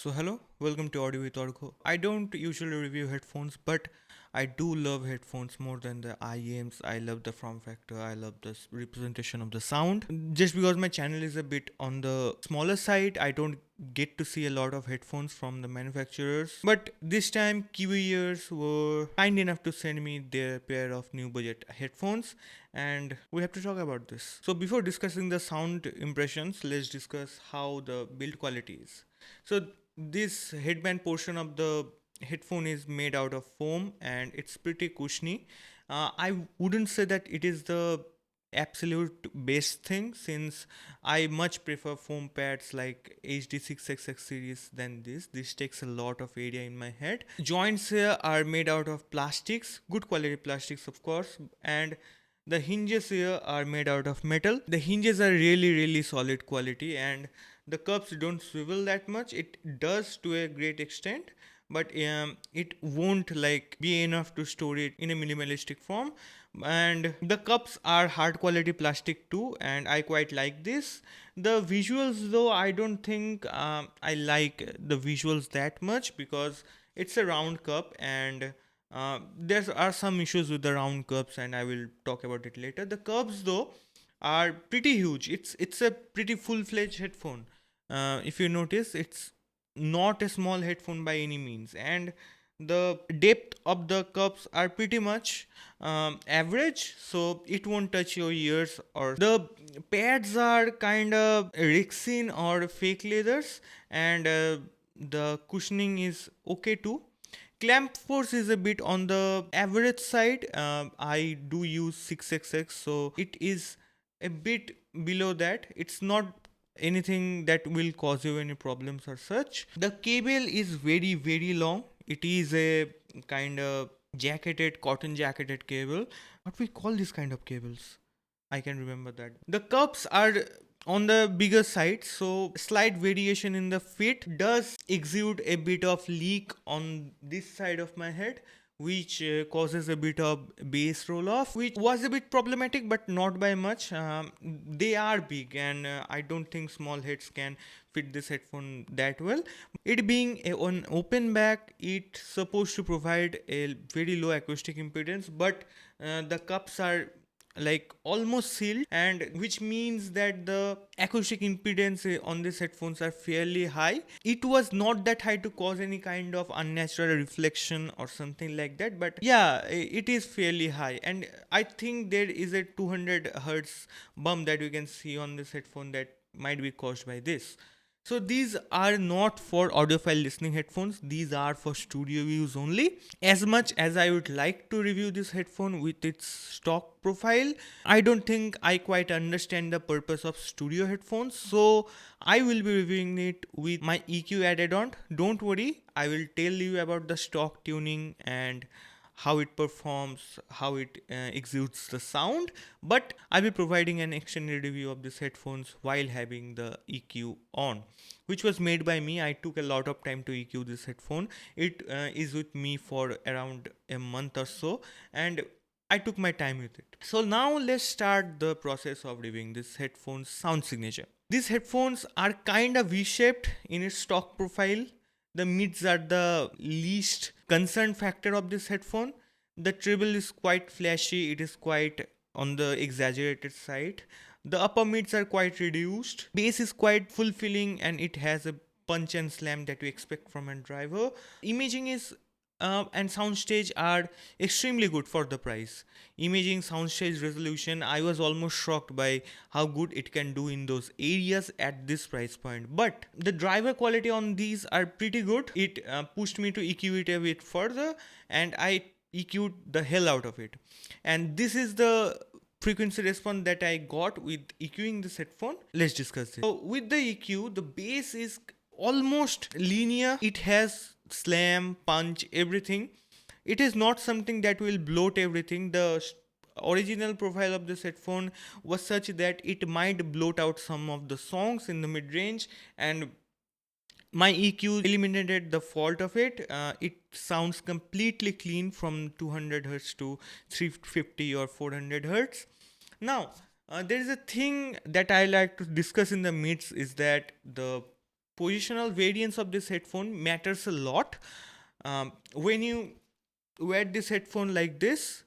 So hello, welcome to Audio with Orgo. I don't usually review headphones, but I do love headphones more than the IEMs. I love the form factor. I love the representation of the sound. Just because my channel is a bit on the smaller side, I don't get to see a lot of headphones from the manufacturers. But this time, Kiwi Ears were kind enough to send me their pair of new budget headphones, and we have to talk about this. So before discussing the sound impressions, let's discuss how the build quality is. So this headband portion of the headphone is made out of foam and it's pretty cushiony. I wouldn't say that it is the absolute best thing, since I much prefer foam pads like HD6XX series than this. This takes a lot of area in my head. Joints here are made out of plastics, good quality plastics of course, and the hinges here are made out of metal. The hinges are really solid quality, and the cups don't swivel that much. It does to a great extent, but it won't like be enough to store it in a minimalistic form. And the cups are hard quality plastic too, and I quite like this. The visuals though, I don't think I like the visuals that much, because it's a round cup, and there are some issues with the round cups, and I will talk about it later. The cups though are pretty huge. It's a pretty full-fledged headphone. If you notice, it's not a small headphone by any means, and the depth of the cups are pretty much average, so it won't touch your ears. Or the pads are kind of resin or fake leathers, and the cushioning is okay too. Clamp force is a bit on the average side. I do use 6xx, so it is a bit below that. It's not anything that will cause you any problems or such. The cable is very long. It is a kind of jacketed, cotton jacketed cable. What we call this kind of cables? I can remember that. The cups are on the bigger side, so slight variation in the fit does exude a bit of leak on this side of my head, which causes a bit of bass roll off, which was a bit problematic but not by much. They are big, and I don't think small heads can fit this headphone that well. It being an open back, it's supposed to provide a very low acoustic impedance, but the cups are like almost sealed, and which means that the acoustic impedance on these headphones are fairly high. It was not that high to cause any kind of unnatural reflection or something like that, but yeah, it is fairly high. And I think there is a 200 hertz bump that you can see on this headphone that might be caused by this. So these are not for audiophile listening headphones. These are for studio use only. As much as I would like to review this headphone with its stock profile, I don't think I quite understand the purpose of studio headphones. So I will be reviewing it with my EQ added on. Don't worry, I will tell you about the stock tuning and how it performs, how it exudes the sound. But I'll be providing an extended review of these headphones while having the EQ on, which was made by me. I took a lot of time to EQ this headphone. It is with me for around a month or so, and I took my time with it. So now let's start the process of reviewing this headphone's sound signature. These headphones are kind of V-shaped in its stock profile. The mids are the least concern factor of this headphone. The treble is quite flashy, it is quite on the exaggerated side. The upper mids are quite reduced. Bass is quite fulfilling, and it has a punch and slam that we expect from a driver. Imaging is and soundstage are extremely good for the price. Imaging, soundstage, resolution, I was almost shocked by how good it can do in those areas at this price point. But the driver quality on these are pretty good. It pushed me to EQ it a bit further, and I EQ'd the hell out of it. And this is the frequency response that I got with EQing this headphone. Let's discuss this. So with the EQ, the bass is almost linear. It has slam, punch, everything. It is not something that will bloat everything. The original profile of this headphone was such that it might bloat out some of the songs in the mid range, and my EQ eliminated the fault of it. It sounds completely clean from 200 hertz to 350 or 400 hertz. Now, there is a thing that I like to discuss in the mids, is that the positional variance of this headphone matters a lot. When you wear this headphone like this,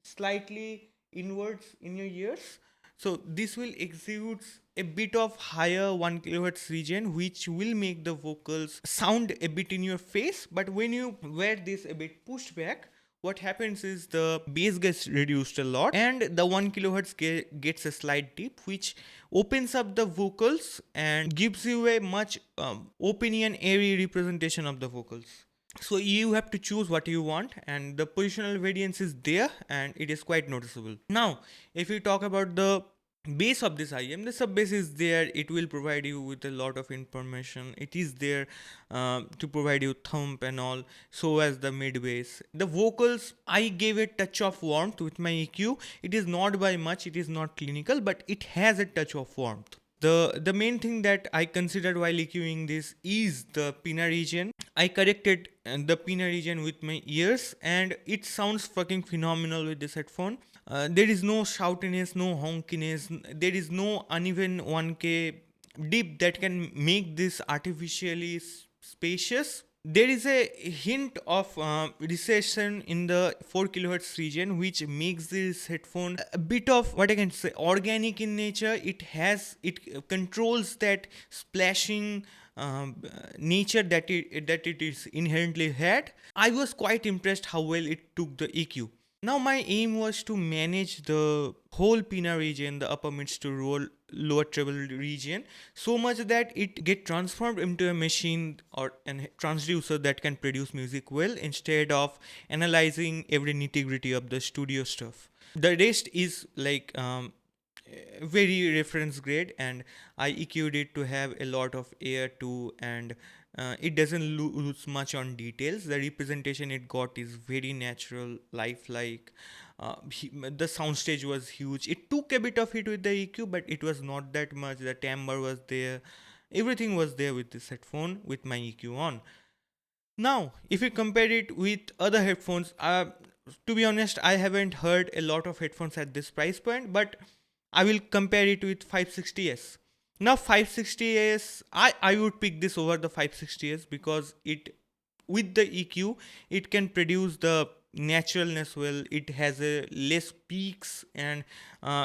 slightly inwards in your ears, so this will exude a bit of higher 1 kilohertz region, which will make the vocals sound a bit in your face. But when you wear this a bit pushed back, what happens is the bass gets reduced a lot and the 1 kilohertz gets a slight dip, which opens up the vocals and gives you a much open and airy representation of the vocals. So you have to choose what you want, and the positional variance is there and it is quite noticeable. Now if we talk about the base of this IM, the sub bass is there. It will provide you with a lot of information. It is there to provide you thump and all, so as the mid bass. The vocals, I gave a touch of warmth with my EQ. It is not by much, it is not clinical, but it has a touch of warmth. The main thing that I considered while EQing this is the pinna region. I corrected the pinna region with my ears and it sounds fucking phenomenal with this headphone. There is no shoutiness, no honkiness, there is no uneven 1K dip that can make this artificially spacious. There is a hint of recession in the 4 kilohertz region, which makes this headphone a bit of, what I can say, organic in nature. It controls that splashing nature that it is inherently had. I was quite impressed how well it took the EQ. Now my aim was to manage the whole pinna region, the upper mids to lower treble region, so much that it get transformed into a machine or a transducer that can produce music well, instead of analyzing every nitty-gritty of the studio stuff. The rest is like very reference grade, and I EQ'd it to have a lot of air too, and it doesn't lose much on details. The representation it got is very natural, lifelike. The soundstage was huge. It took a bit of hit with the EQ, but it was not that much. The timbre was there. Everything was there with this headphone with my EQ on. Now, if you compare it with other headphones, to be honest, I haven't heard a lot of headphones at this price point, but I will compare it with 560s. Now 560s, I would pick this over the 560s because it, with the EQ, it can produce the naturalness well. It has a less peaks and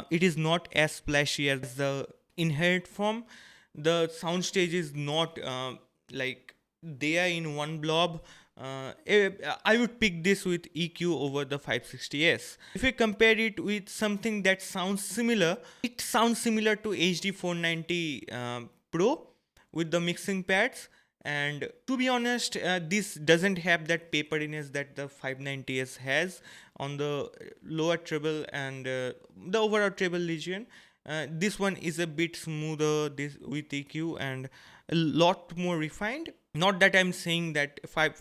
it is not as splashy as the inherent form. The soundstage is not like they are in one blob. I would pick this with EQ over the 560s. If we compare it with something that sounds similar, it sounds similar to HD 490 Pro with the mixing pads. And to be honest, this doesn't have that paperiness that the 590s has on the lower treble and the overall treble region. This one is a bit smoother with EQ and a lot more refined. Not that I'm saying that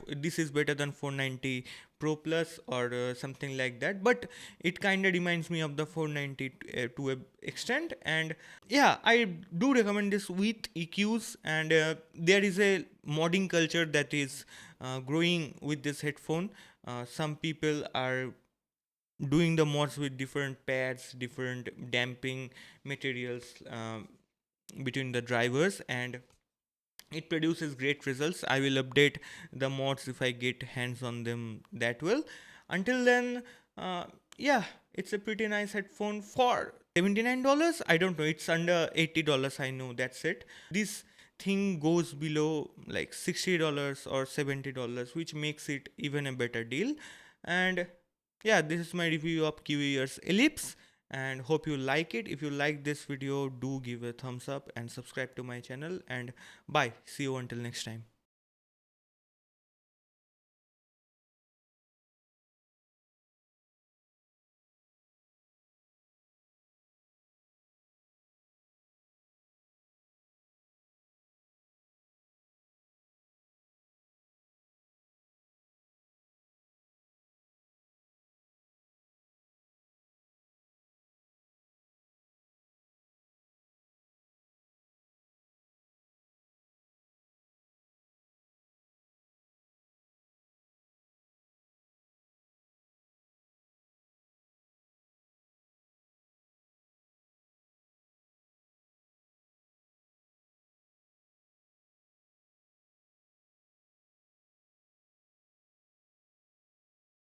this is better than 490 Pro Plus or something like that, but it kind of reminds me of the 490 to an extent. And yeah, I do recommend this with EQs, and there is a modding culture that is growing with this headphone. Some people are doing the mods with different pads, different damping materials between the drivers, and it produces great results. I will update the mods if I get hands on them that well. Until then, yeah, it's a pretty nice headphone for $79. I don't know, it's under $80. I know, that's it. This thing goes below like $60 or $70, which makes it even a better deal. And yeah, this is my review of Kiwi Ears Ellipse, and hope you like it. If you like this video, do give a thumbs up and subscribe to my channel, and bye, see you until next time.